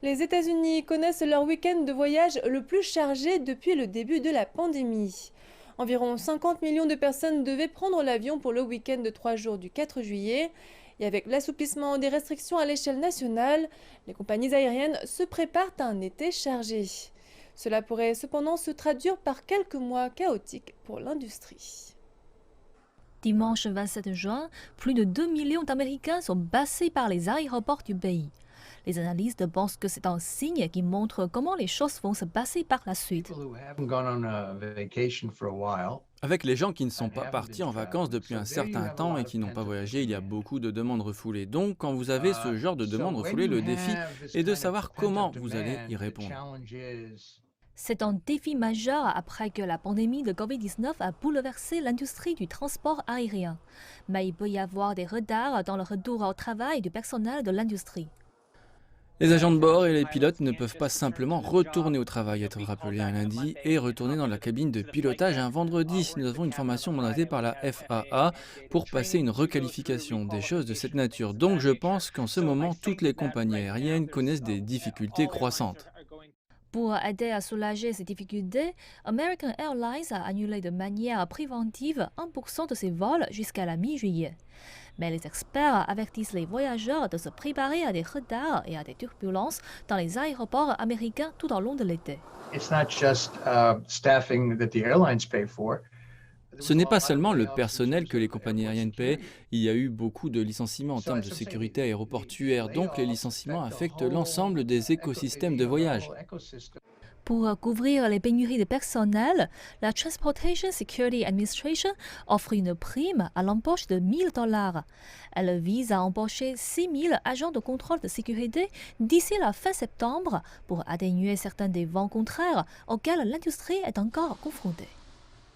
Les États-Unis connaissent leur week-end de voyage le plus chargé depuis le début de la pandémie. Environ 50 millions de personnes devaient prendre l'avion pour le week-end de 3 jours du 4 juillet. Et avec l'assouplissement des restrictions à l'échelle nationale, les compagnies aériennes se préparent à un été chargé. Cela pourrait cependant se traduire par quelques mois chaotiques pour l'industrie. Dimanche 27 juin, plus de 2 millions d'Américains sont passés par les aéroports du pays. Les analystes pensent que c'est un signe qui montre comment les choses vont se passer par la suite. Avec les gens qui ne sont pas partis en vacances depuis un certain temps et qui n'ont pas voyagé, il y a beaucoup de demandes refoulées. Donc, quand vous avez ce genre de demandes refoulées, le défi est de savoir comment vous allez y répondre. C'est un défi majeur après que la pandémie de Covid-19 a bouleversé l'industrie du transport aérien. Mais il peut y avoir des retards dans le retour au travail du personnel de l'industrie. Les agents de bord et les pilotes ne peuvent pas simplement retourner au travail, être rappelés un lundi et retourner dans la cabine de pilotage un vendredi. Nous avons une formation mandatée par la FAA pour passer une requalification, des choses de cette nature. Donc je pense qu'en ce moment, toutes les compagnies aériennes connaissent des difficultés croissantes. Pour aider à soulager ces difficultés, American Airlines a annulé de manière préventive 1% de ses vols jusqu'à la mi-juillet. Mais les experts avertissent les voyageurs de se préparer à des retards et à des turbulences dans les aéroports américains tout au long de l'été. Ce n'est pas seulement le personnel que les compagnies aériennes paient, il y a eu beaucoup de licenciements en termes de sécurité aéroportuaire, donc les licenciements affectent l'ensemble des écosystèmes de voyage. Pour couvrir les pénuries de personnel, la Transportation Security Administration offre une prime à l'embauche de $1 000. Elle vise à embaucher 6 000 agents de contrôle de sécurité d'ici la fin septembre pour atténuer certains des vents contraires auxquels l'industrie est encore confrontée.